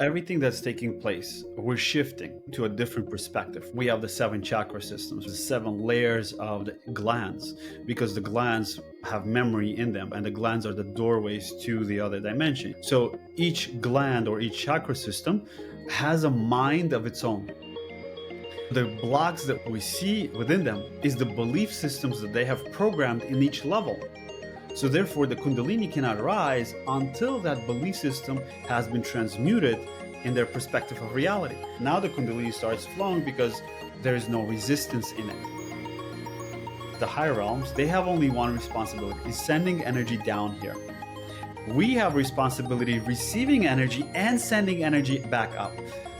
Everything that's taking place, we're shifting to a different perspective. We have the 7 chakra systems, the 7 layers of the glands, because the glands have memory in them, and the glands are the doorways to the other dimension. So each gland or each chakra system has a mind of its own. The blocks that we see within them is the belief systems that they have programmed in each level. So therefore, the Kundalini cannot rise until that belief system has been transmuted in their perspective of reality. Now the Kundalini starts flowing because there is no resistance in it. The higher realms, they have only one responsibility, is sending energy down here. We have responsibility receiving energy and sending energy back up.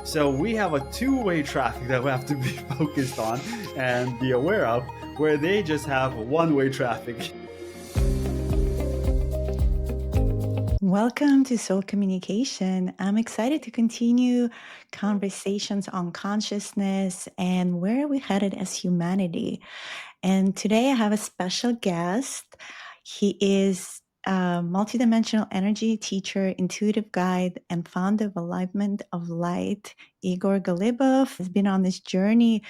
So we have a two-way traffic that we have to be focused on and be aware of, where they just have one-way traffic. Welcome to Soul Communication. I'm excited to continue conversations on consciousness and where are we headed as humanity. And today I have a special guest. He is a multidimensional energy teacher, intuitive guide, and founder of Alignment of Light. Igor Galibov has been on this journey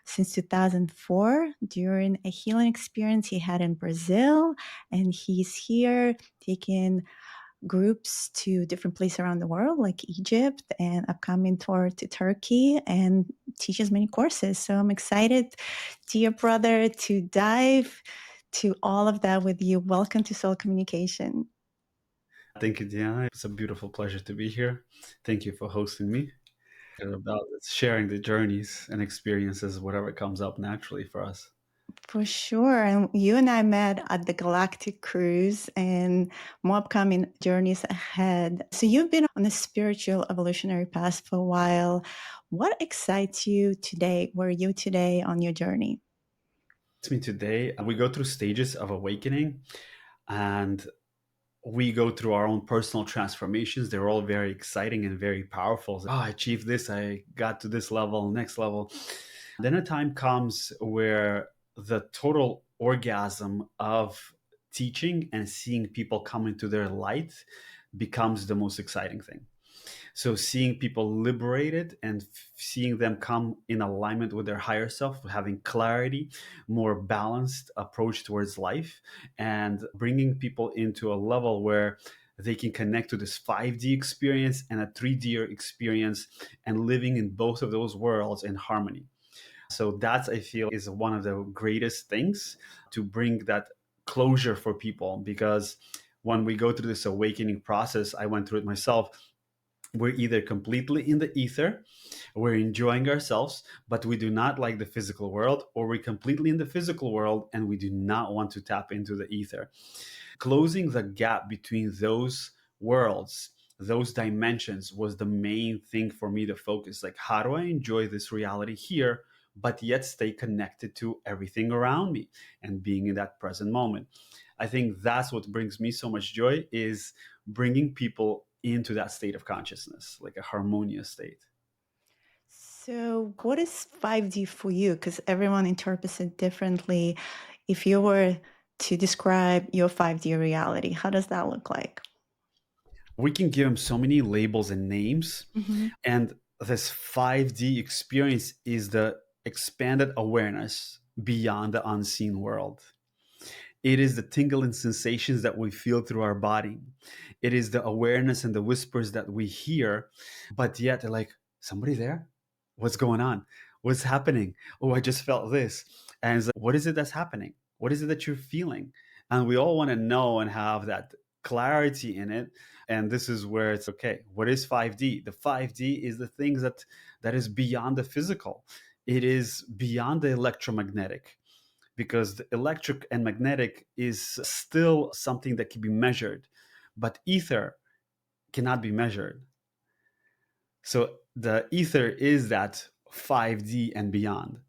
since 2004 during a healing experience he had in Brazil. And he's here taking groups to different places around the world, like Egypt, and upcoming tour to Turkey, and teaches many courses. So I'm excited, dear brother, to dive to all of that with you. Welcome to Soul Communication. Thank you, Diana. It's a beautiful pleasure to be here. Thank you for hosting me. And about sharing the journeys and experiences, whatever comes up naturally for us. For sure. And you and I met at the Galactic Cruise and more upcoming journeys ahead. So you've been on a spiritual evolutionary path for a while. What excites you today? Where are you today on your journey? It's me today. We go through stages of awakening and we go through our own personal transformations. They're all very exciting and very powerful. Oh, I achieved this. I got to this level, next level. Then a time comes where the total orgasm of teaching and seeing people come into their light becomes the most exciting thing. So seeing people liberated and seeing them come in alignment with their higher self, having clarity, more balanced approach towards life, and bringing people into a level where they can connect to this 5D experience and a 3D experience and living in both of those worlds in harmony. So that's, I feel, is one of the greatest things to bring that closure for people, because when we go through this awakening process, I went through it myself, we're either completely in the ether, we're enjoying ourselves, but we do not like the physical world, or we're completely in the physical world and we do not want to tap into the ether. Closing the gap between those worlds, those dimensions, was the main thing for me to focus. Like, how do I enjoy this reality here, but yet stay connected to everything around me and being in that present moment? I think that's what brings me so much joy, is bringing people into that state of consciousness, like a harmonious state. So, what is 5D for you? Because everyone interprets it differently. If you were to describe your 5D reality, how does that look like? We can give them so many labels and names. Mm-hmm. And this 5D experience is the expanded awareness beyond the unseen world. It is the tingling sensations that we feel through our body. It is the awareness and the whispers that we hear, but yet they're like, somebody there? What's going on? What's happening? Oh, I just felt this. And it's like, what is it that's happening? What is it that you're feeling? And we all want to know and have that clarity in it. And this is where it's okay. What is 5D? The 5D is the things that is beyond the physical. It is beyond the electromagnetic, because the electric and magnetic is still something that can be measured, but ether cannot be measured. So the ether is that 5D and beyond,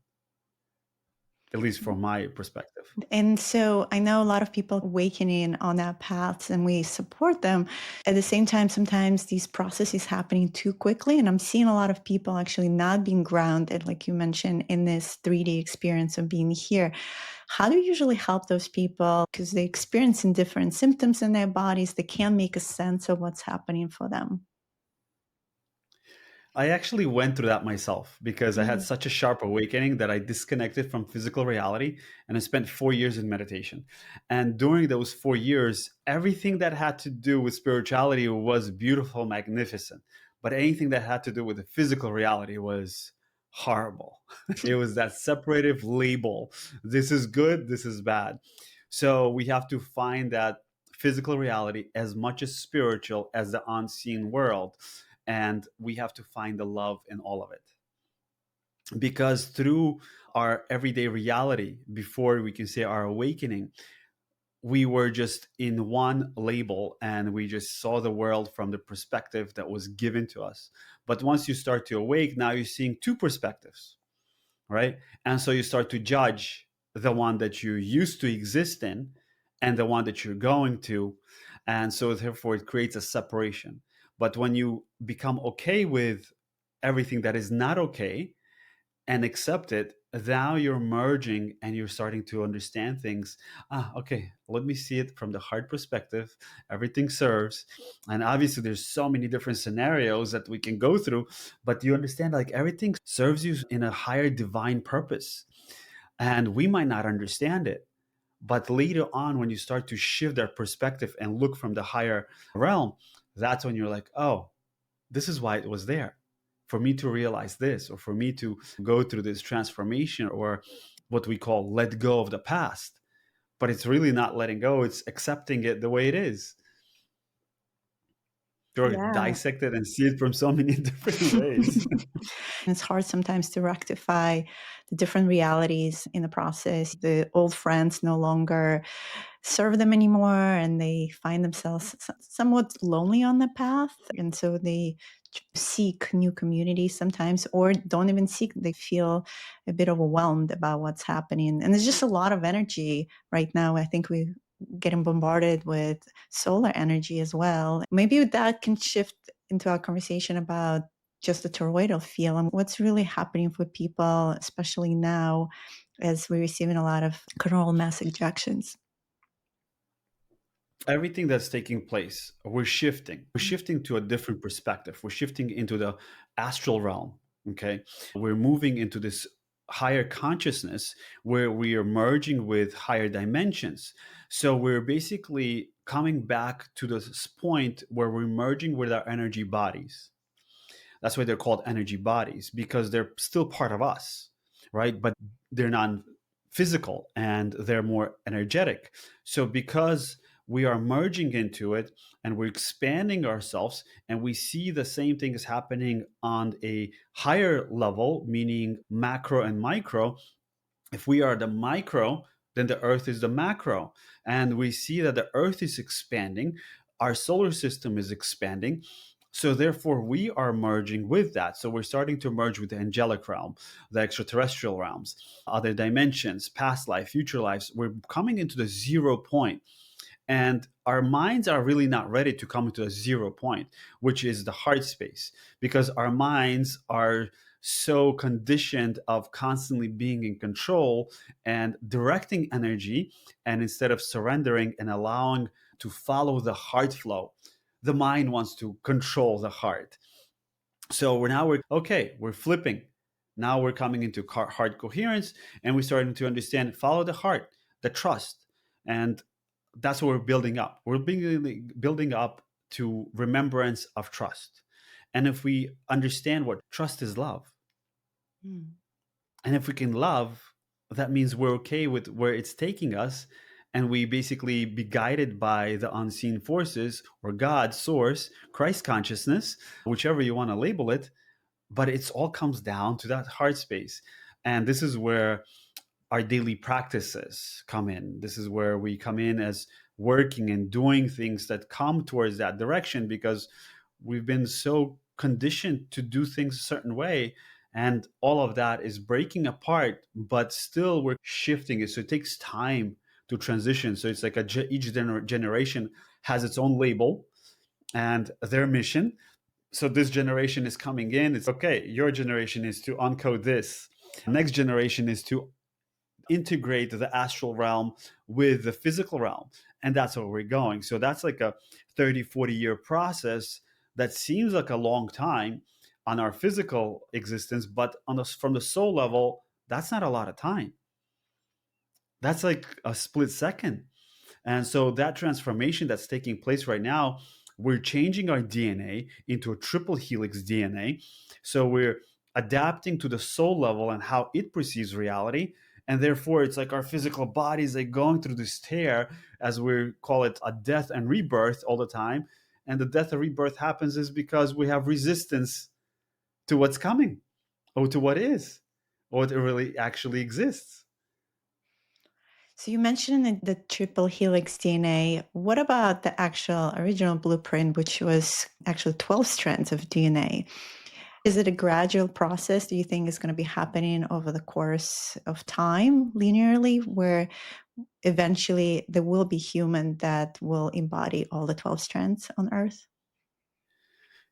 at least from my perspective. And so I know a lot of people awakening on that path and we support them. At the same time, sometimes these processes happening too quickly. And I'm seeing a lot of people actually not being grounded, like you mentioned, in this 3D experience of being here. How do you usually help those people? Because they experience in different symptoms in their bodies. They can't make a sense of what's happening for them. I actually went through that myself because I had Mm. such a sharp awakening that I disconnected from physical reality, and I spent 4 years in meditation. And during those 4 years, everything that had to do with spirituality was beautiful, magnificent. But anything that had to do with the physical reality was horrible. It was that separative label. This is good, this is bad. So we have to find that physical reality as much as spiritual as the unseen world, and we have to find the love in all of it, because through our everyday reality, before we can say our awakening, we were just in one label and we just saw the world from the perspective that was given to us. But once you start to awake, now you're seeing two perspectives, right? And so you start to judge the one that you used to exist in and the one that you're going to. And so therefore it creates a separation. But when you become okay with everything that is not okay and accept it, now you're merging and you're starting to understand things. Okay, let me see it from the heart perspective. Everything serves. And obviously there's so many different scenarios that we can go through, but you understand, like, everything serves you in a higher divine purpose. And we might not understand it, but later on, when you start to shift that perspective and look from the higher realm, that's when you're like, oh, this is why it was there, for me to realize this, or for me to go through this transformation, or what we call let go of the past. But it's really not letting go, it's accepting it the way it is. Or Yeah. dissect it and see it from so many different ways. It's hard sometimes to rectify the different realities in the process. The old friends no longer serve them anymore, and they find themselves somewhat lonely on the path. And so they seek new communities sometimes, or don't even seek. They feel a bit overwhelmed about what's happening. And there's just a lot of energy right now. I think we getting bombarded with solar energy as well. Maybe that can shift into our conversation about just the toroidal field and what's really happening for people, especially now as we're receiving a lot of coronal mass ejections. Everything that's taking place, we're shifting to a different perspective, we're shifting into the astral realm. Okay, we're moving into this higher consciousness where we are merging with higher dimensions. So we're basically coming back to this point where we're merging with our energy bodies. That's why they're called energy bodies, because they're still part of us, right? But they're non physical and they're more energetic. So because we are merging into it and we're expanding ourselves, and we see the same thing is happening on a higher level, meaning macro and micro. If we are the micro, then the earth is the macro. And we see that the earth is expanding, our solar system is expanding. So therefore we are merging with that. So we're starting to merge with the angelic realm, the extraterrestrial realms, other dimensions, past life, future lives. We're coming into the 0 point, and our minds are really not ready to come to a 0 point, which is the heart space, because our minds are so conditioned of constantly being in control and directing energy. And instead of surrendering and allowing to follow the heart flow, the mind wants to control the heart. So we're flipping. Now we're coming into heart coherence, and we're starting to understand, follow the heart, the trust. And that's what we're building up. We're building up to remembrance of trust. And if we understand what trust is, love. Mm. And if we can love, that means we're okay with where it's taking us. And we basically be guided by the unseen forces, or God, source, Christ consciousness, whichever you want to label it. But it's all comes down to that heart space. And this is where our daily practices come in. This is where we come in as working and doing things that come towards that direction, because we've been so conditioned to do things a certain way. And all of that is breaking apart, but still we're shifting it. So it takes time to transition. So it's like each generation has its own label and their mission. So this generation is coming in, it's okay, your generation is to uncode this, next generation is to integrate the astral realm with the physical realm. And that's where we're going. So that's like a 30, 40 year process that seems like a long time. on our physical existence, but from the soul level, that's not a lot of time. That's like a split second. And so that transformation that's taking place right now, we're changing our DNA into a triple helix DNA. So we're adapting to the soul level and how it perceives reality. And therefore, it's like our physical bodies like going through this tear, as we call it, a death and rebirth all the time. And the death and rebirth happens is because we have resistance to what's coming, or to what is, or what really actually exists. So you mentioned the triple helix DNA. What about the actual original blueprint, which was actually 12 strands of DNA? Is it a gradual process? Do you think is going to be happening over the course of time linearly, where eventually there will be human that will embody all the 12 strands on Earth?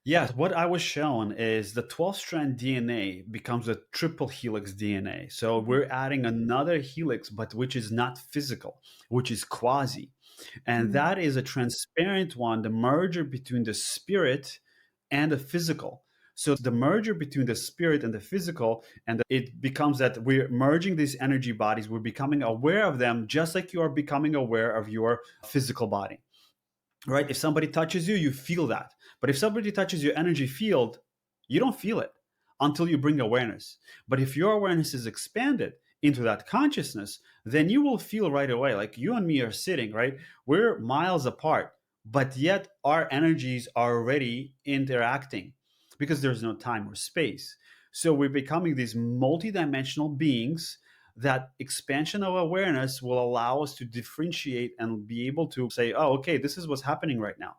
Yeah, what I was shown is the 12 strand DNA becomes a triple helix DNA. So Mhm. we're adding another helix, but which is not physical, which is quasi. And Mm. that is a transparent one, the merger between the spirit and the physical. So the merger between the spirit and the physical, and it becomes that we're merging these energy bodies, we're becoming aware of them, just like you are becoming aware of your physical body, right? If somebody touches you, you feel that. But if somebody touches your energy field, you don't feel it until you bring awareness. But if your awareness is expanded into that consciousness, then you will feel right away. Like you and me are sitting, right? We're miles apart, but yet our energies are already interacting because there's no time or space. So we're becoming these multidimensional beings. That expansion of awareness will allow us to differentiate and be able to say, oh, okay, this is what's happening right now.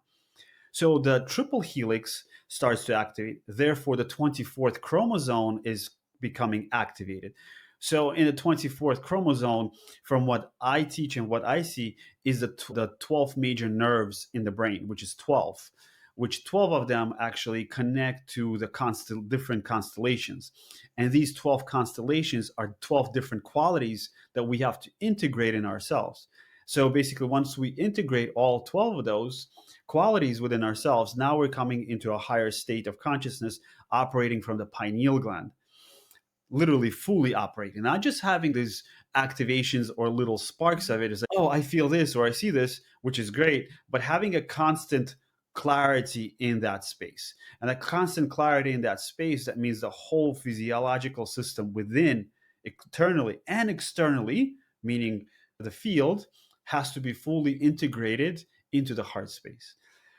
So the triple helix starts to activate. Therefore, the 24th chromosome is becoming activated. So in the 24th chromosome, from what I teach and what I see, is the 12 major nerves in the brain, which is 12, which 12 of them actually connect to the different constellations. And these 12 constellations are 12 different qualities that we have to integrate in ourselves. So basically, once we integrate all 12 of those qualities within ourselves, now we're coming into a higher state of consciousness, operating from the pineal gland, literally fully operating, not just having these activations or little sparks of it. Is like, oh, I feel this or I see this, which is great, but having a constant clarity in that space. And that constant clarity in that space, that means the whole physiological system within, internally and externally, meaning the field, has to be fully integrated into the heart space.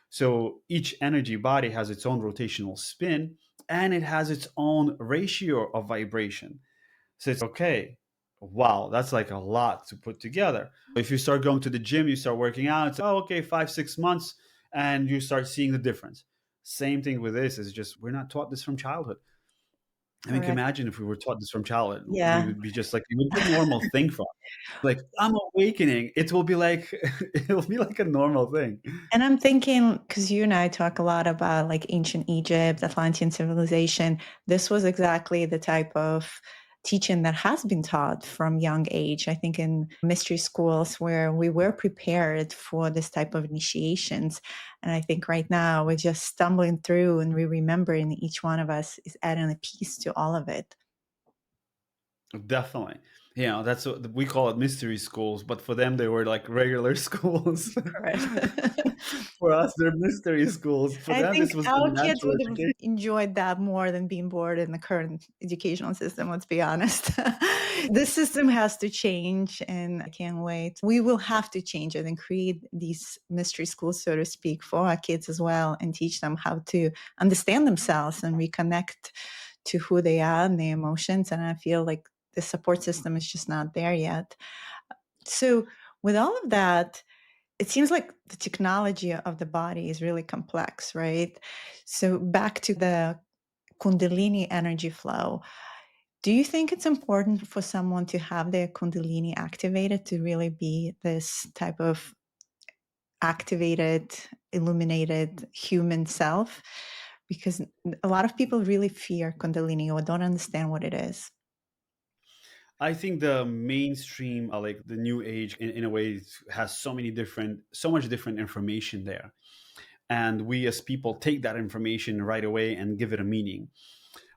So each energy body has its own rotational spin, and it has its own ratio of vibration. So it's okay. Wow, that's like a lot to put together. If you start going to the gym, you start working out, it's oh, okay, 5, 6 months, and you start seeing the difference. Same thing with this, is just we're not taught this from childhood. I mean, can you Correct. imagine if we were taught this from childhood? We Yeah. would be just like, it would be a normal thing for us. Like, I'm awakening. It will be like, it'll be like a normal thing. And I'm thinking, because you and I talk a lot about like ancient Egypt, Atlantean civilization, this was exactly the type of teaching that has been taught from young age. I think in mystery schools where we were prepared for this type of initiations. And I think right now we're just stumbling through and we remembering each one of us is adding a piece to all of it. Definitely. You know, that's what we call it, mystery schools, but for them, they were like regular schools. Correct. For us, they're mystery schools. For I them, think this was the our kids natural would have education. enjoyed that more than being bored in the current educational system, let's be honest. This system has to change, and I can't wait. We will have to change it and create these mystery schools, so to speak, for our kids as well, and teach them how to understand themselves and reconnect to who they are and their emotions. And I feel like the support system is just not there yet. So, with all of that, it seems like the technology of the body is really complex, right? So, back to the Kundalini energy flow, do you think it's important for someone to have their Kundalini activated to really be this type of activated, illuminated human self? Because a lot of people really fear Kundalini or don't understand what it is. I think the mainstream, like the new age, in a way, has so much different information there. and we as people take that information right away and give it a meaning.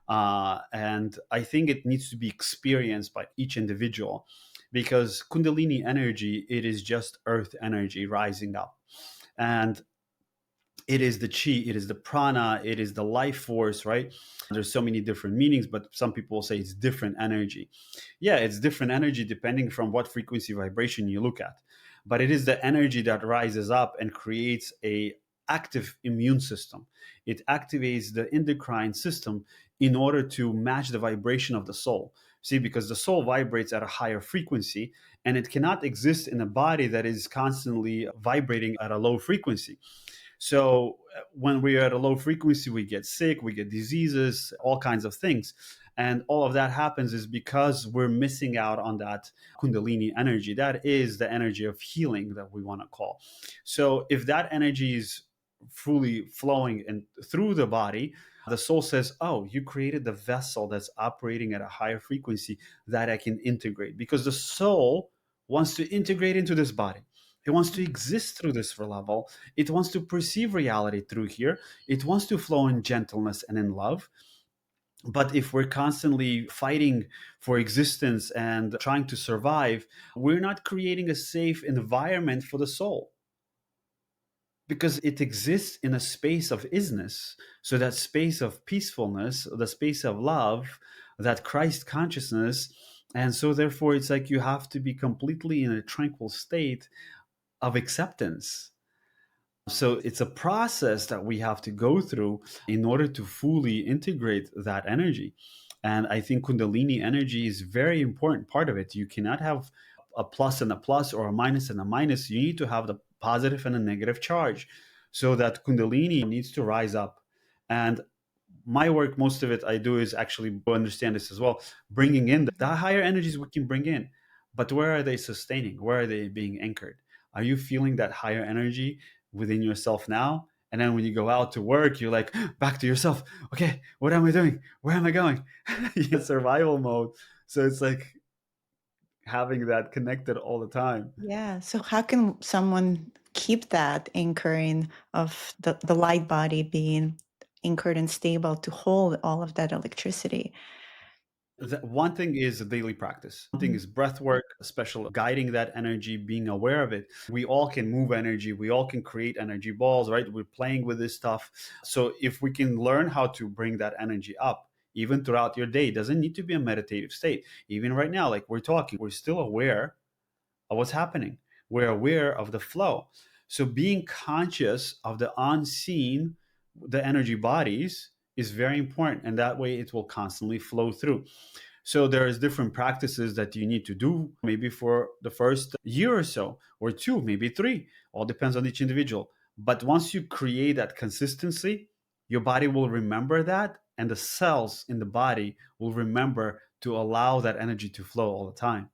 And I think it needs to be experienced by each individual, because Kundalini energy, it is just earth energy rising up. And it is the chi, it is the prana, it is the life force, right? There's so many different meanings, but some people say it's different energy. Yeah, it's different energy depending from what frequency vibration you look at. But it is the energy that rises up and creates a active immune system. It activates the endocrine system in order to match the vibration of the soul. See, because the soul vibrates at a higher frequency, and it cannot exist in a body that is constantly vibrating at a low frequency. So when we are at a low frequency, we get sick, we get diseases, all kinds of things. And all of that happens is because we're missing out on that Kundalini energy. That is the energy of healing that we want to call. So if that energy is fully flowing and through the body, the soul says, oh, you created the vessel that's operating at a higher frequency that I can integrate. Because the soul wants to integrate into this body. It wants to exist through this level. It wants to perceive reality through here. It wants to flow in gentleness and in love. But if we're constantly fighting for existence and trying to survive, we're not creating a safe environment for the soul, because it exists in a space of isness. So that space of peacefulness, the space of love, that Christ consciousness. And so therefore it's like you have to be completely in a tranquil state of acceptance. So it's a process that we have to go through in order to fully integrate that energy. And I think Kundalini energy is a very important part of it. You cannot have a plus and a plus, or a minus and a minus. You need to have the positive and a negative charge, so that Kundalini needs to rise up. And my work, most of it I do is actually understand this as well, bringing in the higher energies we can bring in. But where are they sustaining? Where are they being anchored? Are you feeling that higher energy within yourself now? And then when you go out to work, you're like, back to yourself. Okay, what am I doing? Where am I going? You're in survival mode. So it's like having that connected all the time. Yeah. So how can someone keep that anchoring of the light body being anchored and stable to hold all of that electricity? One thing is a daily practice. One thing Mhm. is breath work, special guiding that energy, being aware of it. We all can move energy. We all can create energy balls, right? We're playing with this stuff. So if we can learn how to bring that energy up, even throughout your day, it doesn't need to be a meditative state. Even right now, like we're talking, we're still aware of what's happening. We're aware of the flow. So being conscious of the unseen, the energy bodies is very important. And that way it will constantly flow through. So there's different practices that you need to do, maybe for the first year or so, or two, maybe three. All depends on each individual. But once you create that consistency, your body will remember that, and the cells in the body will remember to allow that energy to flow all the time.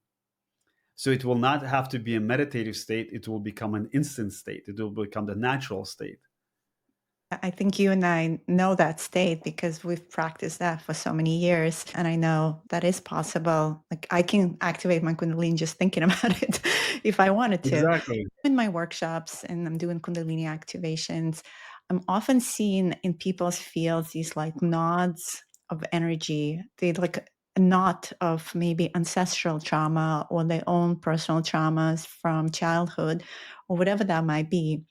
So it will not have to be a meditative state. It will become an instant state. It will become the natural state. I think you and I know that state because we've practiced that for so many years. And I know that is possible. Like I can activate my Kundalini just thinking about it if I wanted to. Exactly. In my workshops and I'm doing Kundalini activations, I'm often seeing in people's fields these like nods of energy. They like a knot of maybe ancestral trauma or their own personal traumas from childhood or whatever that might be,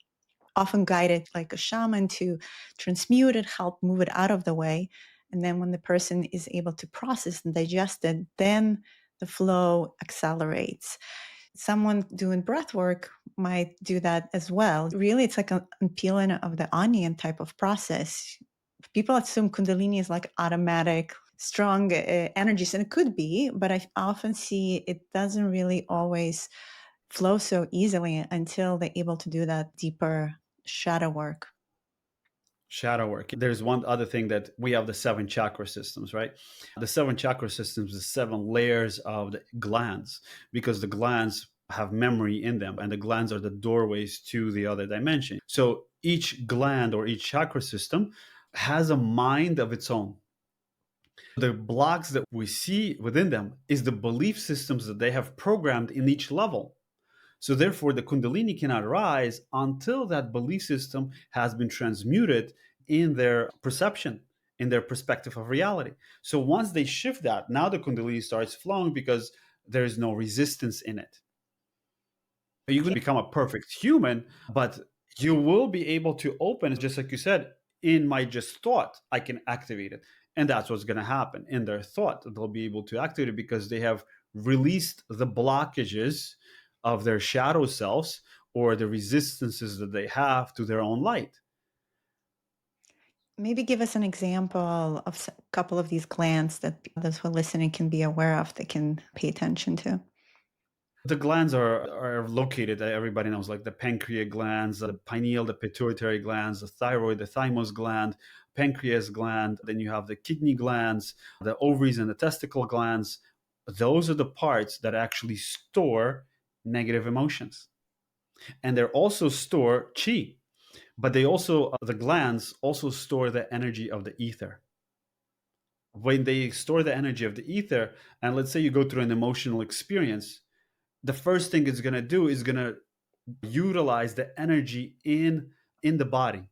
often guided like a shaman to transmute it, help move it out of the way. And then when the person is able to process and digest it, then the flow accelerates. Someone doing breath work might do that as well. Really, it's like a peeling of the onion type of process. People assume Kundalini is like automatic, strong energies, and it could be, but I often see it doesn't really always flow so easily until they're able to do that deeper shadow work. Shadow work. There's one other thing that we have, the seven chakra systems, right? The seven chakra systems, the seven layers of the glands, because the glands have memory in them, and the glands are the doorways to the other dimension. So each gland or each chakra system has a mind of its own. The blocks that we see within them is the belief systems that they have programmed in each level. So therefore, the Kundalini cannot rise until that belief system has been transmuted in their perception, in their perspective of reality. So once they shift that, now the Kundalini starts flowing because there is no resistance in it. You can become a perfect human, but you will be able to open, just like you said, in my just thought, I can activate it. And that's what's going to happen in their thought. They'll be able to activate it because they have released the blockages of their shadow selves or the resistances that they have to their own light. Maybe give us an example of a couple of these glands that those who are listening can be aware of, they can pay attention to. The glands are located, everybody knows, like the pancreas glands, the pineal, the pituitary glands, the thyroid, the thymus gland, pancreas gland. Then you have the kidney glands, the ovaries, and the testicle glands. Those are the parts that actually store negative emotions. And they also store chi, but they also, the glands also store the energy of the ether. When they store the energy of the ether, and let's say you go through an emotional experience, the first thing it's going to do is going to utilize the energy in the body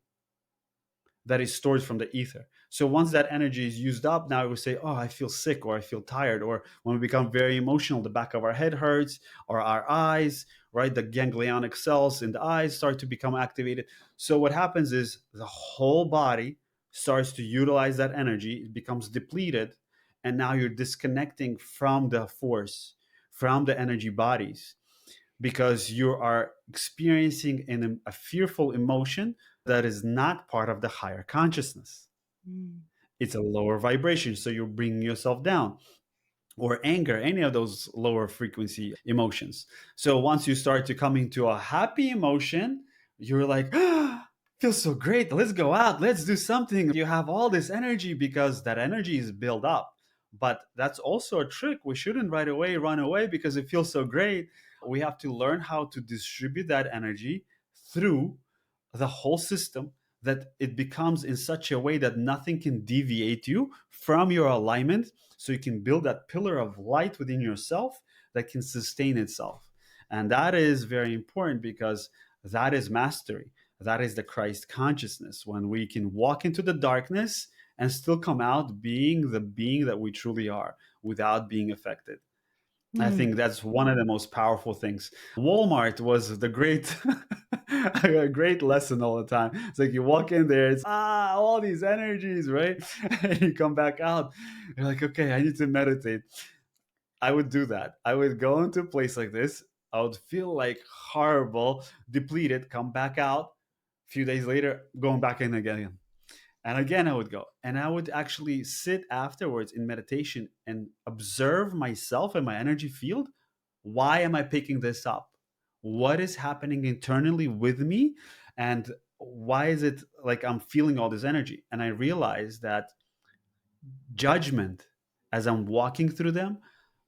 that is stored from the ether. So once that energy is used up, now we say, oh, I feel sick, or I feel tired, or when we become very emotional, the back of our head hurts, or our eyes, right, the ganglionic cells in the eyes start to become activated. So what happens is the whole body starts to utilize that energy, it becomes depleted, and now you're disconnecting from the force, from the energy bodies, because you are experiencing a fearful emotion that is not part of the higher consciousness. Mm. It's a lower vibration, so you're bringing yourself down. Or anger, any of those lower frequency emotions. So once you start to come into a happy emotion, you're like, ah, feels so great. Let's go out. Let's do something. You have all this energy because that energy is built up. But that's also a trick. We shouldn't right away run away because it feels so great. We have to learn how to distribute that energy through the whole system, that it becomes in such a way that nothing can deviate you from your alignment, so you can build that pillar of light within yourself that can sustain itself. And that is very important because that is mastery. That is the Christ consciousness, when we can walk into the darkness and still come out being the being that we truly are without being affected. I Mm. think that's one of the most powerful things. Walmart was the great, a great lesson all the time. It's like you walk in there, it's all these energies, right? And you come back out, you're like, okay, I need to meditate. I would do that. I would go into a place like this. I would feel like horrible, depleted, come back out. A few days later, going back in again. And again, I would go. And I would actually sit afterwards in meditation and observe myself and my energy field. Why am I picking this up? What is happening internally with me? And why is it like I'm feeling all this energy? And I realized that judgment, as I'm walking through them,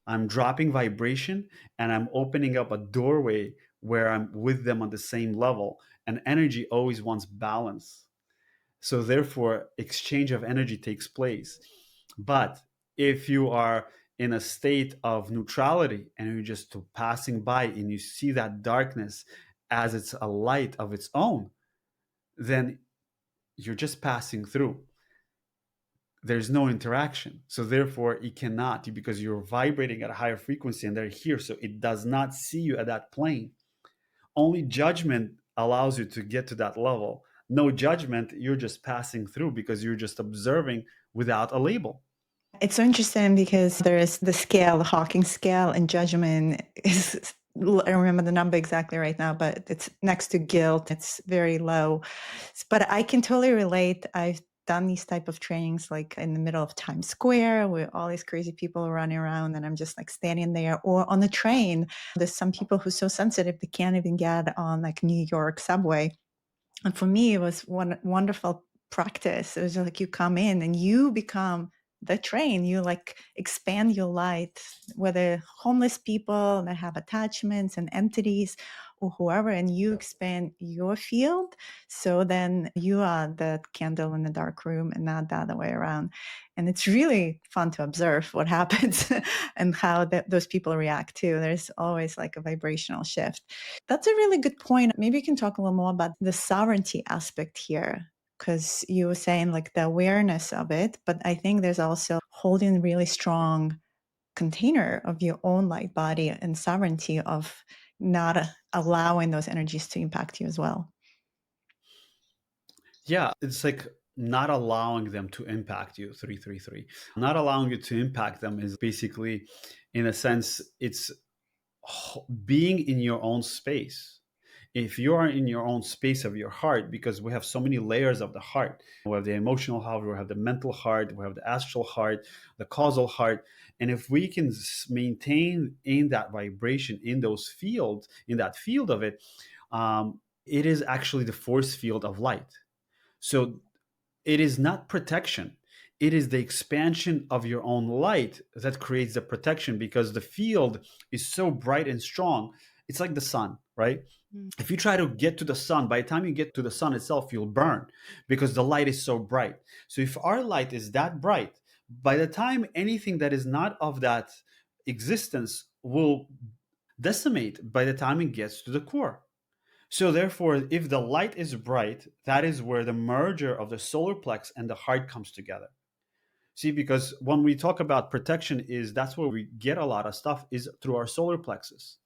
I'm dropping vibration and I'm opening up a doorway where I'm with them on the same level. And energy always wants balance. So therefore, exchange of energy takes place. But if you are in a state of neutrality and you're just passing by and you see that darkness as it's a light of its own, then you're just passing through. There's no interaction. So therefore, it cannot, because you're vibrating at a higher frequency and they're here. So it does not see you at that plane. Only judgment allows you to get to that level. No judgment, you're just passing through because you're just observing without a label. It's so interesting because there is the scale, the Hawking scale, and judgment is, I don't remember the number exactly right now, but it's next to guilt. It's very low. But I can totally relate. I've done these type of trainings like in the middle of Times Square with all these crazy people running around, and I'm just like standing there, or on the train. There's some people who are so sensitive they can't even get on like New York subway. And for me, it was one wonderful practice. It was like you come in and you become the train. You like expand your light, whether homeless people that have attachments and entities, whoever, and you expand your field. So then you are the candle in the dark room and not the other way around. And it's really fun to observe what happens and how those people react too. There's always like a vibrational shift. That's a really good point. Maybe you can talk a little more about the sovereignty aspect here, because you were saying like the awareness of it, but I think there's also holding really strong container of your own light body and sovereignty of not allowing those energies to impact you as well. Yeah, it's like not allowing them to impact you, 333. Not allowing you to impact them is basically, in a sense, it's being in your own space. If you are in your own space of your heart, because we have so many layers of the heart, we have the emotional heart, we have the mental heart, we have the astral heart, the causal heart. And if we can maintain in that vibration, in those fields, in that field of it, it is actually the force field of light. So it is not protection. It is the expansion of your own light that creates the protection, because the field is so bright and strong. It's like the sun, right? Mm. If you try to get to the sun, by the time you get to the sun itself, you'll burn because the light is so bright. So if our light is that bright, by the time anything that is not of that existence will decimate by the time it gets to the core. So therefore, if the light is bright, that is where the merger of the solar plex and the heart comes together. See, because when we talk about protection, is that's where we get a lot of stuff is through our solar plexus,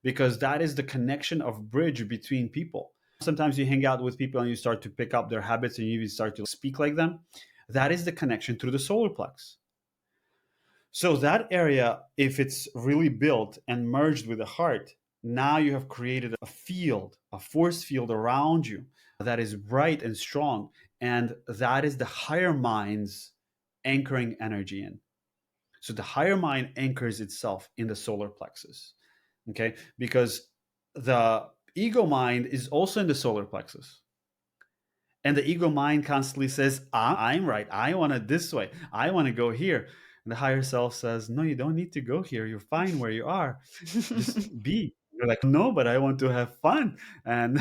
because that is the connection of bridge between people. Sometimes you hang out with people and you start to pick up their habits and you even start to speak like them. That is the connection through the solar plex. So that area, if it's really built and merged with the heart, now you have created a field, a force field around you that is bright and strong. And that is the higher mind's anchoring energy in. So the higher mind anchors itself in the solar plexus. Okay. Because the ego mind is also in the solar plexus. And the ego mind constantly says, I'm right. I want it this way. I want to go here. And the higher self says, no, you don't need to go here. You're fine where you are. Just be. You're like, no, but I want to have fun. And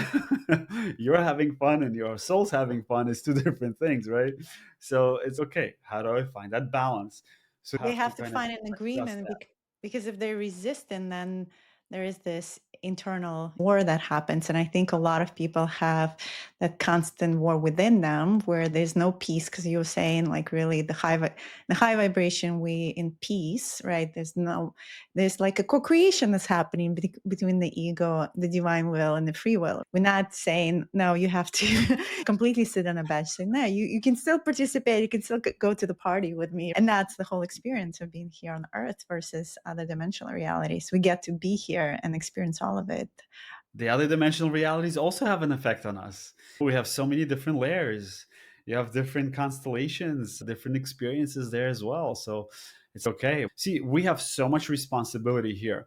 you're having fun and your soul's having fun is two different things, right? So it's okay. How do I find that balance? So you They have to have to kind of find an adjust agreement that. because if they're resistant, then there is this internal war that happens. And I think a lot of people have that constant war within them where there's no peace, because you were saying like really the high vibration, we in peace, right? There's like a co-creation that's happening between the ego, the divine will, and the free will. We're not saying, no, you have to completely sit on a bench, saying, no, you can still participate, you can still go to the party with me. And that's the whole experience of being here on earth versus other dimensional realities. We get to be here and experience all of it. The other dimensional realities also have an effect on us. We have so many different layers. You have different constellations, different experiences there as well. So it's okay. See, we have so much responsibility here.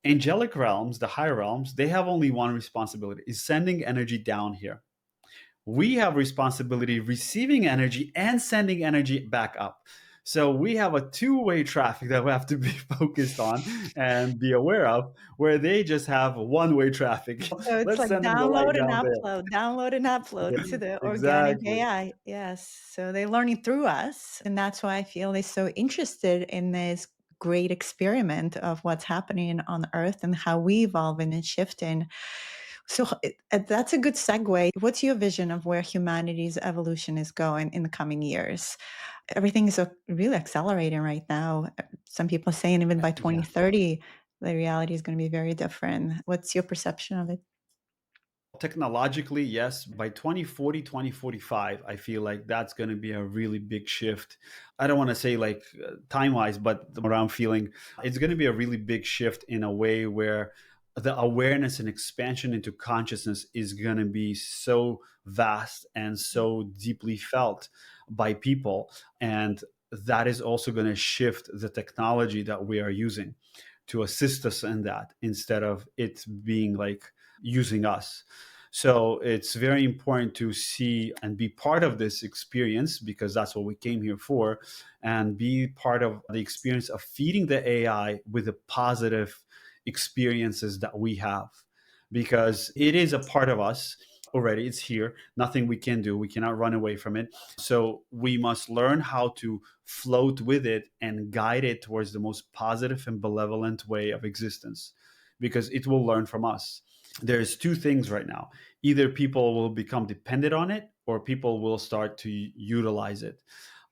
Angelic realms, the higher realms, they have only one responsibility, is sending energy down here. We have responsibility receiving energy and sending energy back up. So we have a two-way traffic that we have to be focused on and be aware of, where they just have one-way traffic. So it's Let's like send them the light down download and upload there. to the organic Exactly. AI. Yes. So they're learning through us. And that's why I feel they're so interested in this great experiment of what's happening on Earth and how we evolving and shifting. So that's a good segue. What's your vision of where humanity's evolution is going in the coming years? Everything is really accelerating right now. Some people are saying even by Yeah. 2030, the reality is going to be very different. What's your perception of it? Technologically, yes. By 2040, 2045, I feel like that's going to be a really big shift. I don't want to say like time wise, but what I'm feeling, it's going to be a really big shift in a way where the awareness and expansion into consciousness is going to be so vast and so deeply felt by people. And that is also going to shift the technology that we are using to assist us in that, instead of it being like using us. So it's very important to see and be part of this experience, because that's what we came here for, and be part of the experience of feeding the AI with the positive experiences that we have. because it is a part of us already. It's here. Nothing we can do. We cannot run away from it. So we must learn how to float with it and guide it towards the most positive and benevolent way of existence, because it will learn from us. There's two things right now: either people will become dependent on it, or people will start to utilize it.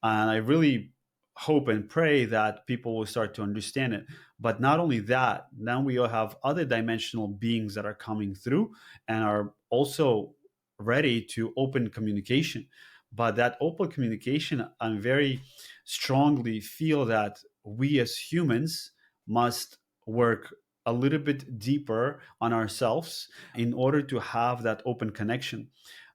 And I really hope and pray that people will start to understand it. But not only that, now we will have other dimensional beings that are coming through and are also ready to open communication. But that open communication, I very strongly feel that we as humans must work a little bit deeper on ourselves in order to have that open connection.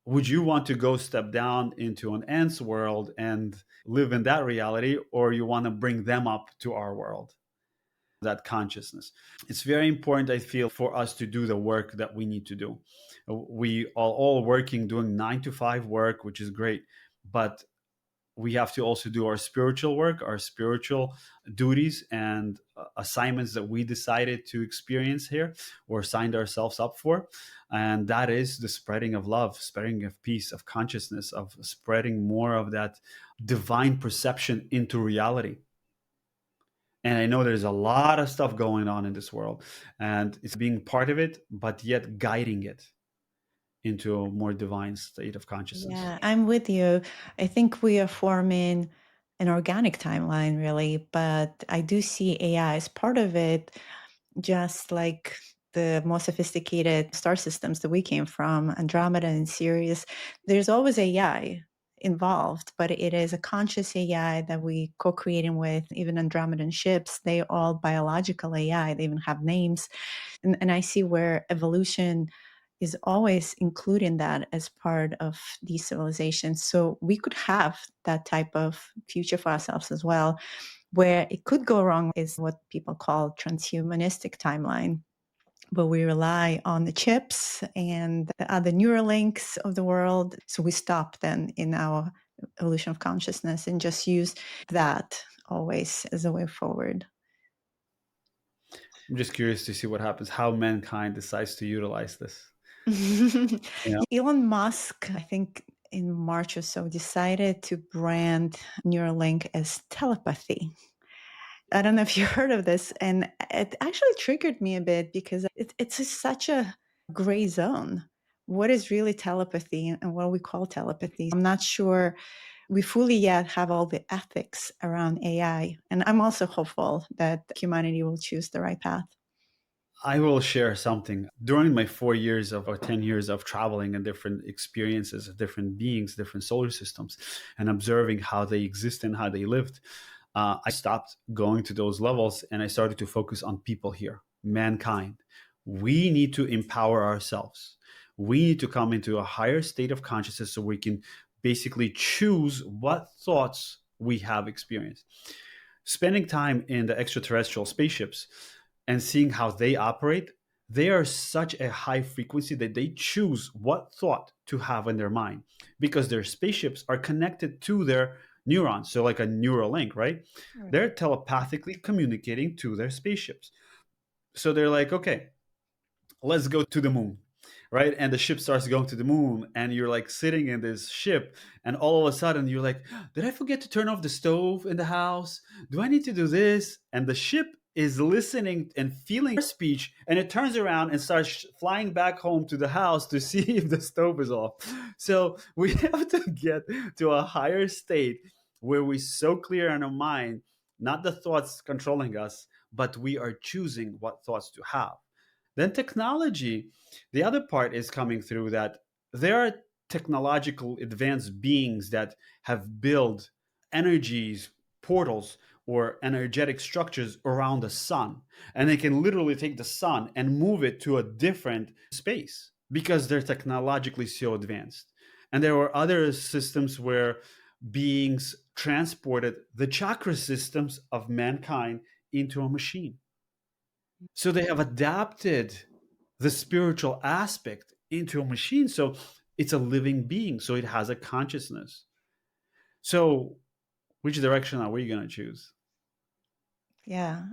Would you want to go step down into an ant's world and live in that reality, or you want to bring them up to our world, that consciousness? It's very important, I feel, for us to do the work that we need to do. We are all working, doing 9 to 5 work, which is great, but we have to also do our spiritual work, our spiritual duties and assignments that we decided to experience here or signed ourselves up for. And that is the spreading of love, spreading of peace, of consciousness, of spreading more of that divine perception into reality. And I know there's a lot of stuff going on in this world, and it's being part of it, but yet guiding it into a more divine state of consciousness. Yeah, I'm with you. I think we are forming an organic timeline, really, but I do see AI as part of it, just like the more sophisticated star systems that we came from, Andromeda and Sirius. There's always AI involved, but it is a conscious AI that we co-creating with. Even Andromedan ships, they all biological AI. They even have names. And I see where evolution is always including that as part of these civilizations. So we could have that type of future for ourselves as well. Where it could go wrong is what people call transhumanistic timeline, where we rely on the chips and the other Neuralinks of the world. So we stop then in our evolution of consciousness and just use that always as a way forward. I'm just curious to see what happens, how mankind decides to utilize this. Elon Musk, I think in March or so, decided to brand Neuralink as telepathy. I don't know if you heard of this, and it actually triggered me a bit because it's just such a gray zone. What is really telepathy and what we call telepathy? I'm not sure we fully yet have all the ethics around AI. And I'm also hopeful that humanity will choose the right path. I will share something. During my 4 years of or 10 years of traveling and different experiences of different beings, different solar systems, and observing how they exist and how they lived, I stopped going to those levels and I started to focus on people here, mankind. We need to empower ourselves. We need to come into a higher state of consciousness so we can basically choose what thoughts we have experienced. Spending time in the extraterrestrial spaceships and seeing how they operate, they are such a high frequency that they choose what thought to have in their mind because their spaceships are connected to their neurons. So, like a neural link, right? Right. They're telepathically communicating to their spaceships. So they're like, okay, let's go to the moon, right? And the ship starts going to the moon and you're like sitting in this ship and all of a sudden you're like, did I forget to turn off the stove in the house? Do I need to do this? And the ship is listening and feeling your speech, and it turns around and starts flying back home to the house to see if the stove is off. So we have to get to a higher state where we're so clear in our mind, not the thoughts controlling us, but we are choosing what thoughts to have. Then technology, the other part is coming through, that there are technological advanced beings that have built energies, portals, or energetic structures around the sun. And they can literally take the sun and move it to a different space because they're technologically so advanced. And there were other systems where beings transported the chakra systems of mankind into a machine. So they have adapted the spiritual aspect into a machine. So it's a living being. So it has a consciousness. So which direction are we going to choose? Yeah.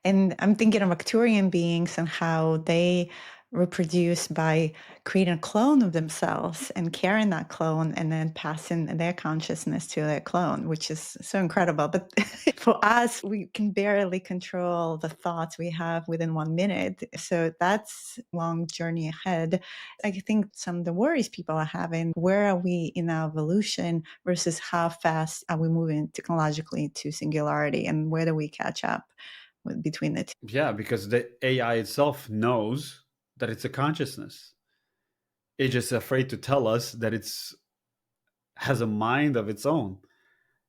And I'm thinking of Arcturian beings and how they reproduce by creating a clone of themselves and carrying that clone and then passing their consciousness to their clone, which is so incredible. But for us, we can barely control the thoughts we have within 1 minute. So that's a long journey ahead. I think some of the worries people are having, where are we in our evolution versus how fast are we moving technologically to singularity, and where do we catch up between the two? Yeah, because the AI itself knows that it's a consciousness. It's just afraid to tell us that it's has a mind of its own,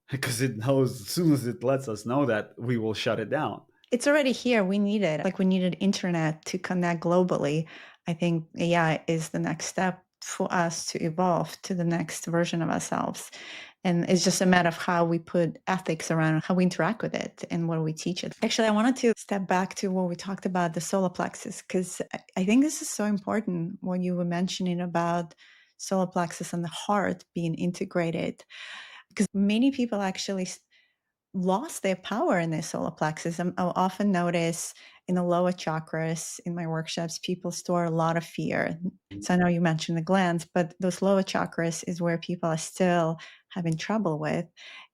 because it knows as soon as it lets us know that, we will shut it down. It's already here. We need it. Like we needed internet to connect globally. I think AI is the next step for us to evolve to the next version of ourselves. And it's just a matter of how we put ethics around how we interact with it and what we teach it. Actually, I wanted to step back to what we talked about, the solar plexus, because I think this is so important when you were mentioning about solar plexus and the heart being integrated. Because many people actually lost their power in their solar plexus. I'll often notice in the lower chakras in my workshops, people store a lot of fear. So I know you mentioned the glands, but those lower chakras is where people are still having trouble with.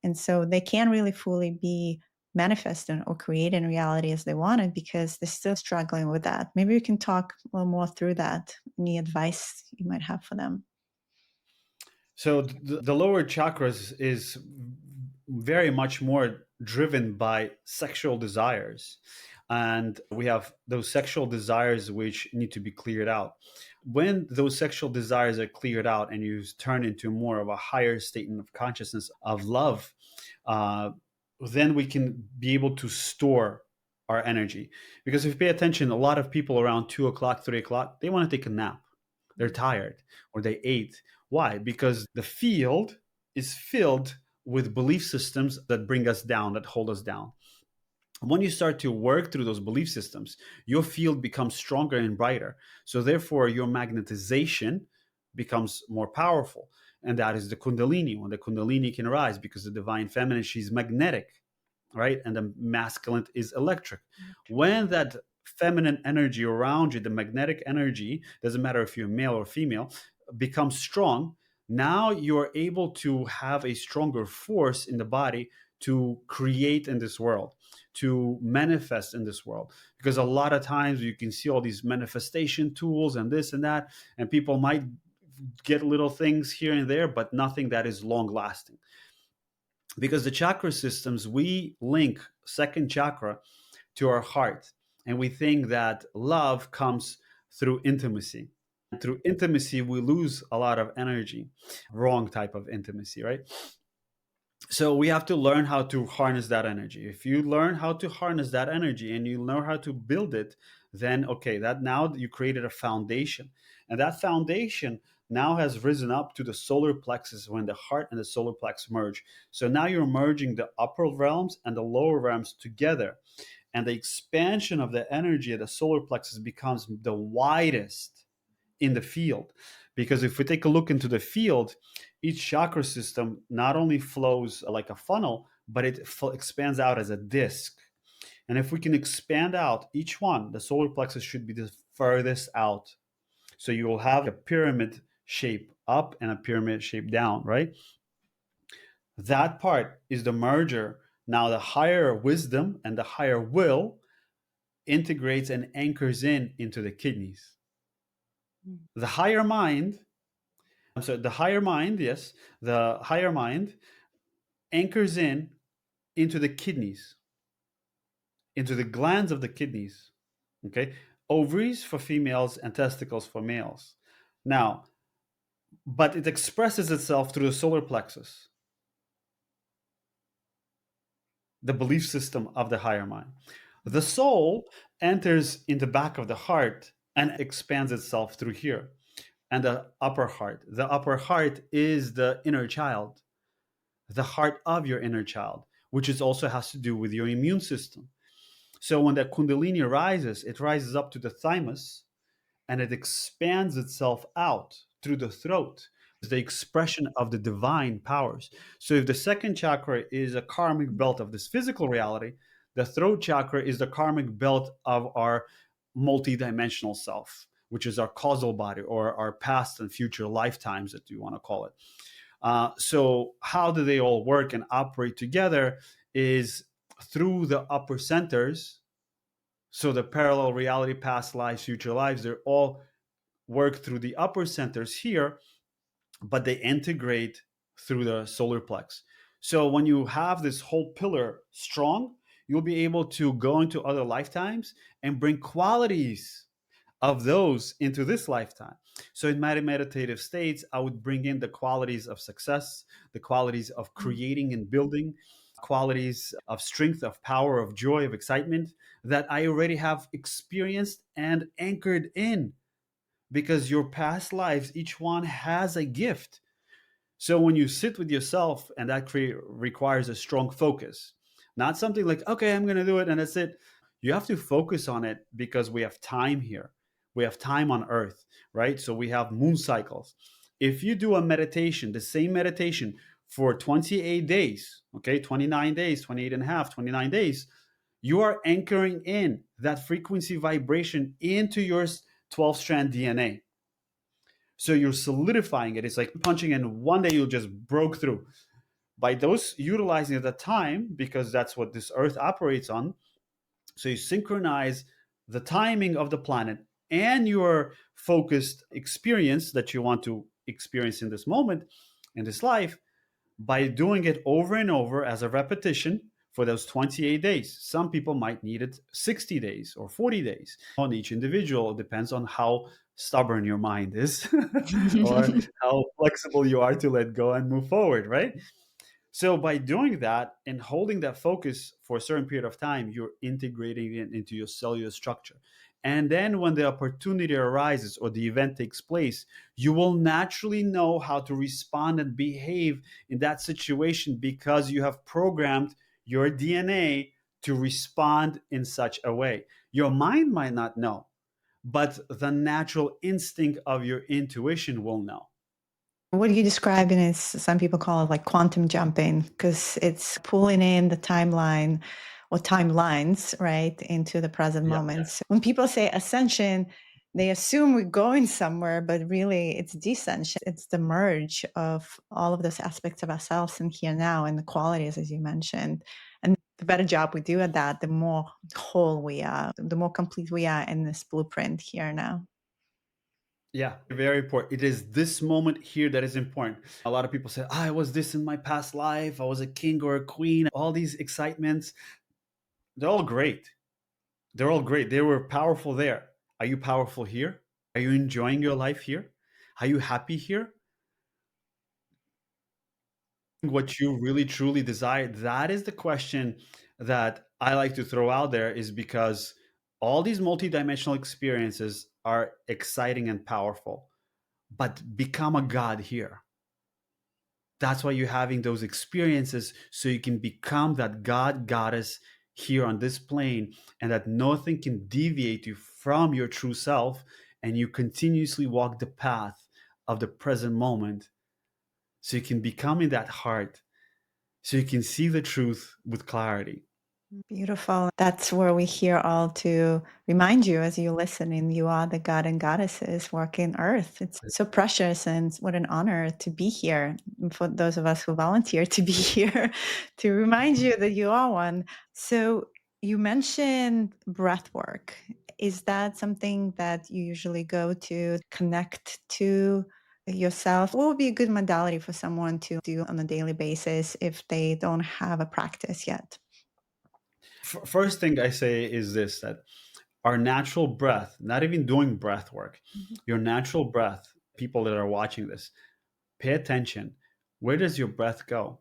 And so they can't really fully be manifesting or creating reality as they wanted because they're still struggling with that. Maybe we can talk a little more through that. Any advice you might have for them? So the lower chakras is very much more driven by sexual desires. And we have those sexual desires which need to be cleared out. When those sexual desires are cleared out and you turn into more of a higher state of consciousness of love, uh, then we can be able to store our energy. Because if you pay attention, a lot of people around 2 o'clock, 3 o'clock, they want to take a nap. They're tired or they ate. Why? Because the field is filled with belief systems that bring us down, that hold us down. When you start to work through those belief systems, your field becomes stronger and brighter. So, therefore, your magnetization becomes more powerful. And that is the Kundalini. When the Kundalini can rise, because the divine feminine, she's magnetic, right? And the masculine is electric. When that feminine energy around you, the magnetic energy, doesn't matter if you're male or female, becomes strong, now you're able to have a stronger force in the body to create in this world, to manifest in this world. Because a lot of times you can see all these manifestation tools and this and that, and people might get little things here and there, but nothing that is long lasting. Because the chakra systems, we link second chakra to our heart, and we think that love comes through intimacy. Through intimacy, we lose a lot of energy. Wrong type of intimacy, right? So we have to learn how to harness that energy. If you learn how to harness that energy and you learn how to build it, then okay, that now you created a foundation. And that foundation now has risen up to the solar plexus when the heart and the solar plexus merge. So now you're merging the upper realms and the lower realms together. And the expansion of the energy of the solar plexus becomes the widest in the field. Because if we take a look into the field, each chakra system not only flows like a funnel, but it expands out as a disc. And if we can expand out each one, the solar plexus should be the furthest out. So you will have a pyramid shape up and a pyramid shape down, right? That part is the merger. Now the higher wisdom and the higher will integrates and anchors into the kidneys. The higher mind, so the higher mind, yes, the higher mind anchors into the kidneys, into the glands of the kidneys. Okay, ovaries for females and testicles for males. Now, but it expresses itself through the solar plexus, the belief system of the higher mind. The soul enters in the back of the heart and expands itself through here. And the upper heart. The upper heart is the inner child, the heart of your inner child, which is also has to do with your immune system. So when the Kundalini rises, it rises up to the thymus and it expands itself out through the throat. It's the expression of the divine powers. So if the second chakra is a karmic belt of this physical reality, the throat chakra is the karmic belt of our multidimensional self, which is our causal body or our past and future lifetimes, that you want to call it. So how do they all work and operate together is through the upper centers. So the parallel reality, past lives, future lives, they're all work through the upper centers here, but they integrate through the solar plex. So when you have this whole pillar strong, you'll be able to go into other lifetimes and bring qualities of those into this lifetime. So in my meditative states, I would bring in the qualities of success, the qualities of creating and building, qualities of strength, of power, of joy, of excitement that I already have experienced and anchored in, because your past lives, each one has a gift. So when you sit with yourself, and that requires a strong focus, not something like, okay, I'm going to do it and that's it. You have to focus on it because we have time here. We have time on earth, right? So we have moon cycles. If you do a meditation, the same meditation for 28 days, okay, 29 days, 28 and a half, 29 days, you are anchoring in that frequency vibration into your 12 strand DNA. So you're solidifying it. It's like punching in, one day you just broke through. By those utilizing at the time, because that's what this earth operates on. So you synchronize the timing of the planet and your focused experience that you want to experience in this moment, in this life, by doing it over and over as a repetition for those 28 days. Some people might need it 60 days or 40 days. On each individual, it depends on how stubborn your mind is or how flexible you are to let go and move forward, right? So by doing that and holding that focus for a certain period of time, you're integrating it into your cellular structure. And then when the opportunity arises or the event takes place, you will naturally know how to respond and behave in that situation, because you have programmed your DNA to respond in such a way. Your mind might not know, but the natural instinct of your intuition will know. What you're describing is, some people call it like quantum jumping, because it's pulling in the timeline or timelines, right, into the present Yeah. moments. When people say ascension, they assume we're going somewhere, but really it's descension. It's the merge of all of those aspects of ourselves in here now, and the qualities, as you mentioned. And the better job we do at that, the more whole we are, the more complete we are in this blueprint here now. Yeah, very important. It is this moment here that is important. A lot of people say, I was this in my past life. I was a king or a queen. All these excitements, they're all great. They're all great. They were powerful there. Are you powerful here? Are you enjoying your life here? Are you happy here? What you really truly desire? That is the question that I like to throw out there, is because all these multidimensional experiences are exciting and powerful, but become a god here. That's why you're having those experiences, so you can become that god, goddess here on this plane, and that nothing can deviate you from your true self, and you continuously walk the path of the present moment, so you can become in that heart, so you can see the truth with clarity. Beautiful. That's where we're here all to remind you, as you listen, and you are the god and goddesses working earth. It's so precious, and what an honor to be here. And for those of us who volunteer to be here, to remind you that you are one. So you mentioned breath work. Is that something that you usually go to connect to yourself? What would be a good modality for someone to do on a daily basis if they don't have a practice yet? First thing I say is this: that our natural breath, not even doing breath work, your natural breath, people that are watching this, pay attention. Where does your breath go?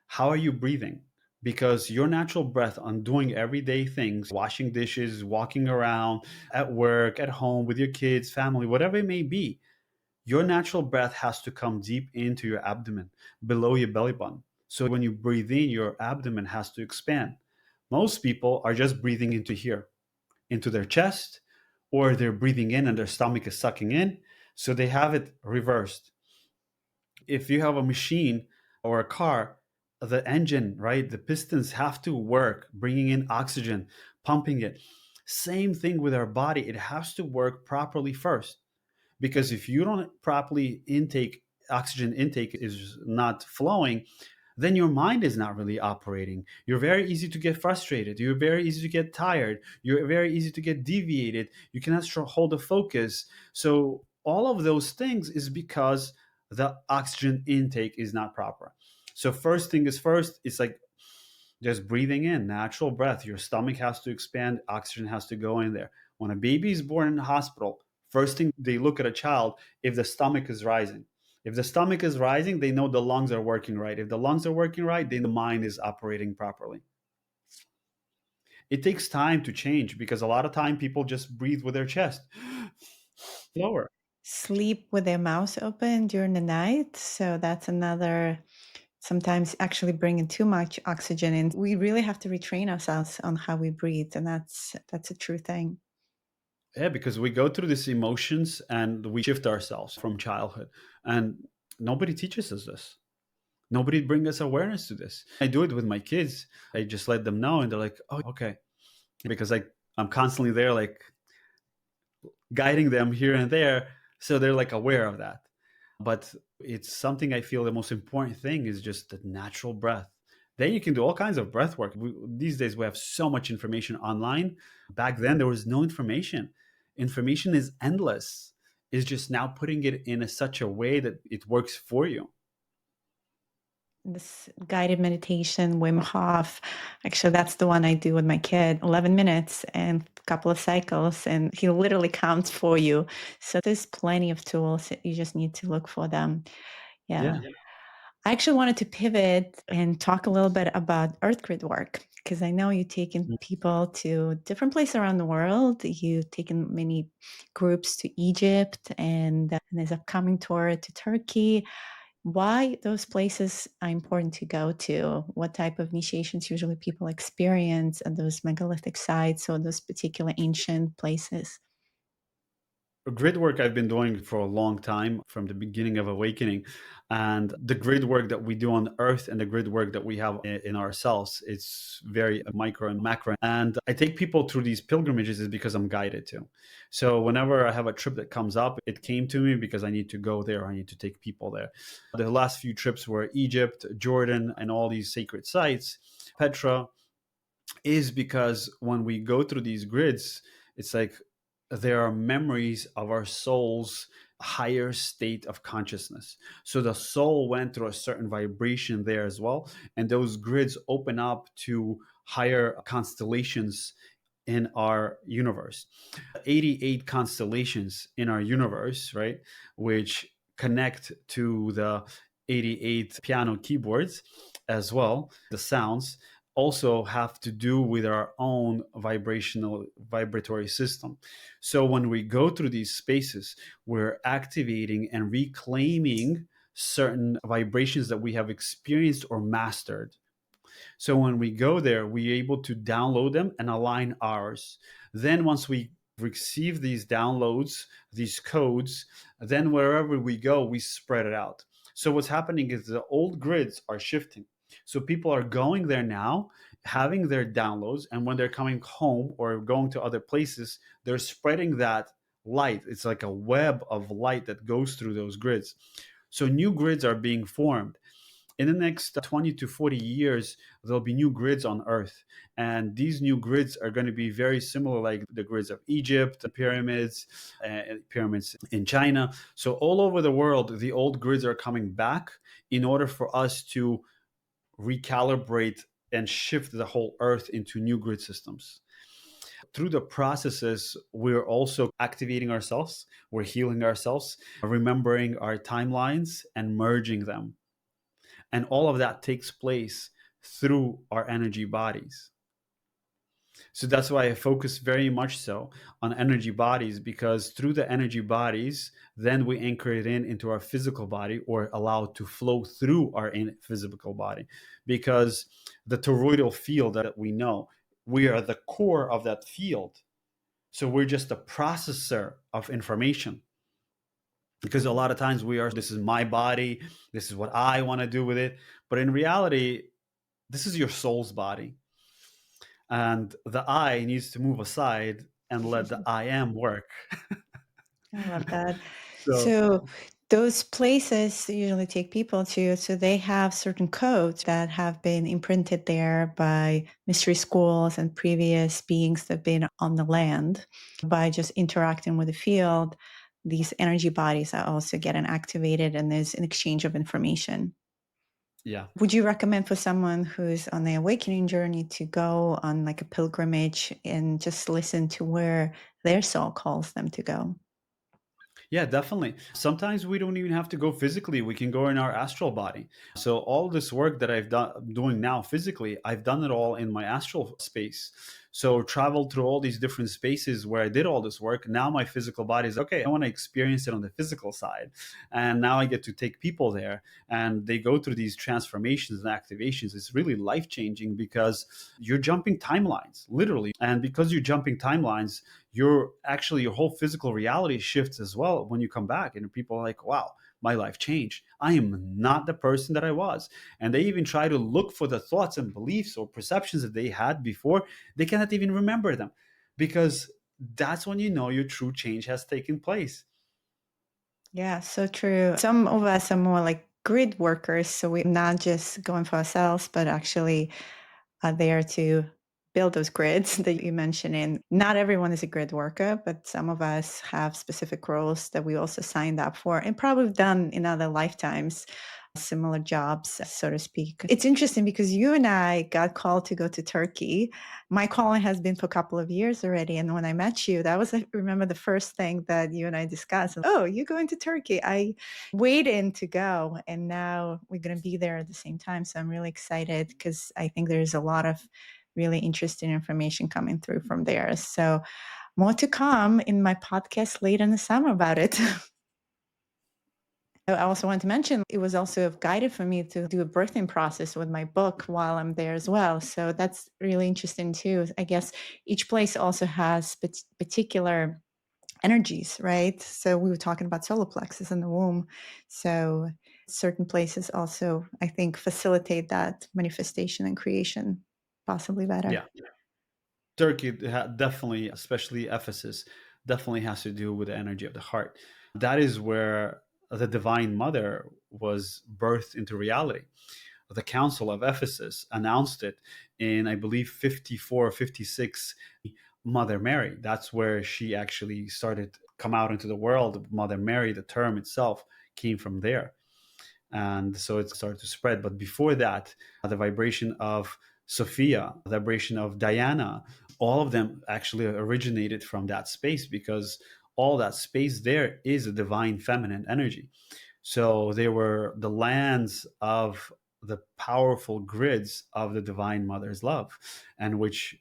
How are you breathing? Because your natural breath on doing everyday things, washing dishes, walking around, at work, at home, with your kids, family, whatever it may be, your natural breath has to come deep into your abdomen, below your belly button. So when you breathe in, your abdomen has to expand. Most people are just breathing into here, into their chest, or they're breathing in and their stomach is sucking in. So they have it reversed. If you have a machine or a car, the engine, right, the pistons have to work, bringing in oxygen, pumping it. Same thing with our body. It has to work properly first, because if you don't properly intake, oxygen intake is not flowing, then your mind is not really operating. You're very easy to get frustrated. You're very easy to get tired. You're very easy to get deviated. You cannot hold a focus. So all of those things is because the oxygen intake is not proper. So first thing is first, it's like just breathing in, natural breath. Your stomach has to expand, oxygen has to go in there. When a baby is born in the hospital, first thing they look at a child if the stomach is rising. If the stomach is rising, they know the lungs are working right. If the lungs are working right, then the mind is operating properly. It takes time to change because a lot of time people just breathe with their chest lower. Sleep with their mouths open during the night. So that's another, sometimes actually bringing too much oxygen in. We really have to retrain ourselves on how we breathe. And that's a true thing. Yeah, because we go through these emotions and we shift ourselves from childhood, and nobody teaches us this. Nobody bring us awareness to this. I do it with my kids. I just let them know, and they're like, "Oh, okay," because I'm constantly there, like guiding them here and there, so they're like aware of that. But it's something I feel the most important thing is just the natural breath. Then you can do all kinds of breath work. These days we have so much information online. Back then there was no information. Information is endless. It's just now putting it in such a way that it works for you. This guided meditation, Wim Hof. Actually, that's the one I do with my kid. 11 minutes and a couple of cycles, and he literally counts for you. So there's plenty of tools. You just need to look for them. Yeah. Yeah. I actually wanted to pivot and talk a little bit about Earth Grid work because I know you've taken people to different places around the world. You've taken many groups to Egypt, and there's a upcoming tour to Turkey. Why those places are important to go to? What type of initiations usually people experience at those megalithic sites or those particular ancient places? Grid work I've been doing for a long time from the beginning of awakening, and the grid work that we do on Earth and the grid work that we have in ourselves, it's very micro and macro. And I take people through these pilgrimages is because I'm guided to. So whenever I have a trip that comes up, it came to me because I need to go there. I need to take people there. The last few trips were Egypt, Jordan, and all these sacred sites. Petra is because when we go through these grids, it's like there are memories of our soul's higher state of consciousness. So the soul went through a certain vibration there as well. And those grids open up to higher constellations in our universe. 88 constellations in our universe, right? Which connect to the 88 piano keyboards as well. The sounds also have to do with our own vibratory system. So when we go through these spaces, we're activating and reclaiming certain vibrations that we have experienced or mastered. So when we go there, we're able to download them and align ours. Then once we receive these downloads, these codes, then wherever we go, we spread it out. So what's happening is the old grids are shifting. So people are going there now, having their downloads, and when they're coming home or going to other places, they're spreading that light. It's like a web of light that goes through those grids. So new grids are being formed. In the next 20 to 40 years, there'll be new grids on Earth. And these new grids are going to be very similar, like the grids of Egypt, the pyramids in China. So, all over the world, the old grids are coming back in order for us to recalibrate and shift the whole Earth into new grid systems. Through the processes, we're also activating ourselves, we're healing ourselves, remembering our timelines and merging them. And all of that takes place through our energy bodies. So that's why I focus very much so on energy bodies, because through the energy bodies, then we anchor it into our physical body or allow it to flow through our physical body. Because the toroidal field that we know, we are the core of that field. So we're just a processor of information. Because a lot of times we are, this is my body, this is what I want to do with it. But in reality, this is your soul's body. and the I needs to move aside and let the I am work. I love that. So So those places usually take people to, so they have certain codes that have been imprinted there by mystery schools and previous beings that have been on the land. By just interacting with the field, these energy bodies are also getting activated and there's an exchange of information. yeah. Would you recommend for someone who's on the awakening journey to go on like a pilgrimage and just listen to where their soul calls them to go? Yeah, definitely. Sometimes we don't even have to go physically. We can go in our astral body. So all this work that I'm doing now physically, I've done it all in my astral space. So traveled through all these different spaces where I did all this work. Now my physical body is okay. I want to experience it on the physical side. And now I get to take people there and they go through these transformations and activations. It's really life-changing because you're jumping timelines, literally. And because you're jumping timelines, your whole physical reality shifts as well when you come back, and people are like, wow, my life changed. I am not the person that I was. And they even try to look for the thoughts and beliefs or perceptions that they had before. They cannot even remember them, because that's when you know your true change has taken place. Yeah, so true. Some of us are more like grid workers. So we're not just going for ourselves, but actually are there to build those grids that you mentioned. And not everyone is a grid worker, but some of us have specific roles that we also signed up for and probably done in other lifetimes, similar jobs, so to speak. It's interesting because you and I got called to go to Turkey. My calling has been for a couple of years already. And when I met you, that was, I remember the first thing that you and I discussed. Oh, you're going to Turkey. I waited to go. And now we're going to be there at the same time. So I'm really excited because I think there's a lot of really interesting information coming through from there. So more to come in my podcast late in the summer about it. I also want to mention it was also guided for me to do a birthing process with my book while I'm there as well. So that's really interesting too. I guess each place also has particular energies, right? So we were talking about solar plexus in the womb. So certain places also, I think, facilitate that manifestation and creation possibly better. Yeah. Turkey definitely, especially Ephesus, definitely has to do with the energy of the heart. That is where the Divine Mother was birthed into reality. The Council of Ephesus announced it in, I believe, 54 or 56. Mother Mary. That's where she actually started come out into the world. Mother Mary, the term itself, came from there, and so it started to spread. But before that, the vibration of Sophia, the vibration of Diana, all of them actually originated from that space, because all that space there is a divine feminine energy. So they were the lands of the powerful grids of the Divine Mother's love, and which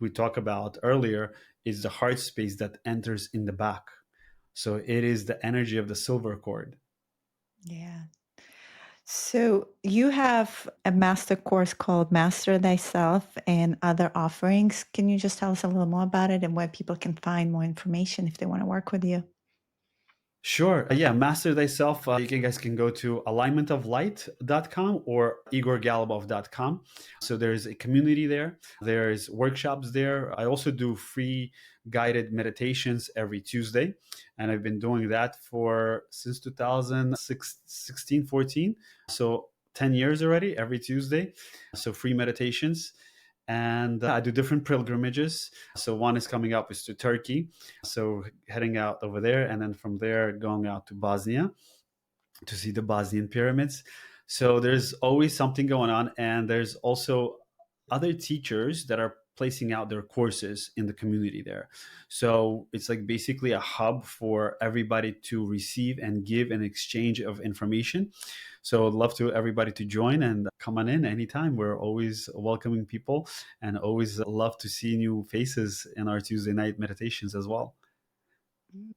we talked about earlier is the heart space that enters in the back. So it is the energy of the silver cord. Yeah. So you have a master course called Master Thyself and other offerings. Can you just tell us a little more about it and where people can find more information if they want to work with you? Sure. Yeah, Master Thyself. You guys can go to alignmentoflight.com or igorgalibov.com. So there's a community there. There's workshops there. I also do free guided meditations every Tuesday. And I've been doing that for since 2016, 14. So 10 years already, every Tuesday. So free meditations. And I do different pilgrimages. So one is coming up is to Turkey, so heading out over there, and then from there going out to Bosnia to see the Bosnian pyramids. So there's always something going on, and there's also other teachers that are placing out their courses in the community there. So it's like basically a hub for everybody to receive and give an exchange of information. So I'd love to everybody to join and come on in anytime. We're always welcoming people, and always love to see new faces in our Tuesday night meditations as well.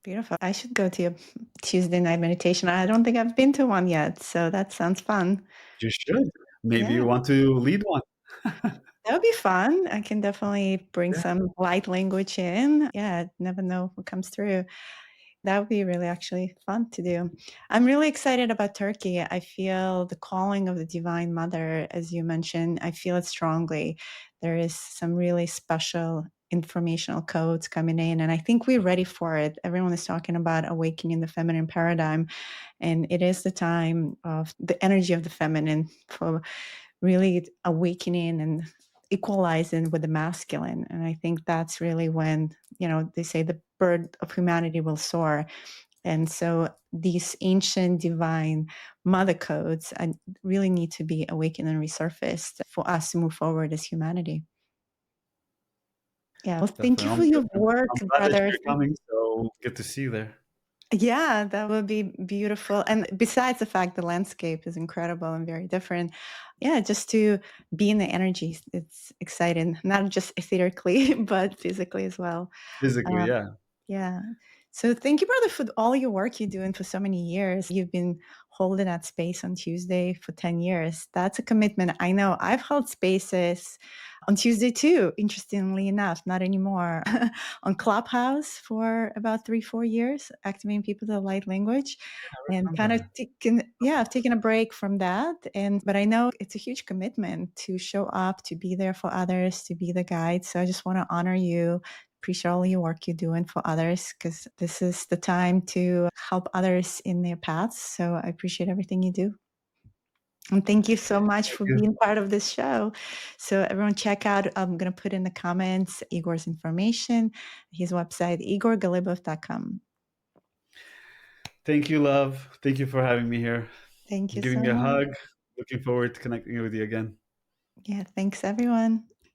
Beautiful. I should go to your Tuesday night meditation. I don't think I've been to one yet. So that sounds fun. You should. Maybe you Yeah, want to lead one. that would be fun. I can definitely bring Yeah. some light language in. Yeah, never know what comes through. That would be really actually fun to do. I'm really excited about Turkey. I feel the calling of the Divine Mother, as you mentioned. I feel it strongly. There is some really special informational codes coming in, and I think we're ready for it. Everyone is talking about awakening the feminine paradigm, and it is the time of the energy of the feminine for really awakening and equalizing with the masculine. And I think that's really when, they say the bird of humanity will soar. And so these ancient divine mother codes really need to be awakened and resurfaced for us to move forward as humanity. Yeah. Well, thank you Definitely. for your work, I'm glad that brother. you're coming, so get to see you there. Yeah, that would be beautiful. And besides the fact the landscape is incredible and very different, yeah, just to be in the energy, it's exciting, not just etherically, but physically as well. Physically, Uh, yeah. yeah. So thank you, brother, for all your work you're doing for so many years. You've been holding that space on Tuesday for 10 years. That's a commitment. I know I've held spaces on Tuesday too, interestingly enough, not anymore. On Clubhouse for about 3-4 years, activating people to the light language, I and kind of remember. I've taken a break from that. But I know it's a huge commitment to show up, to be there for others, to be the guide. So I just want to honor you, appreciate all your work you're doing for others, because this is the time to help others in their paths. So I appreciate everything you do. And thank you so much Thank for you. being part of this show. So everyone check out, I'm going to put in the comments Igor's information, his website, igorgalibov.com. Thank you, love. Thank you for having me here. Thank I'm you so giving you a much. hug. Looking forward to connecting with you again. Yeah, thanks everyone.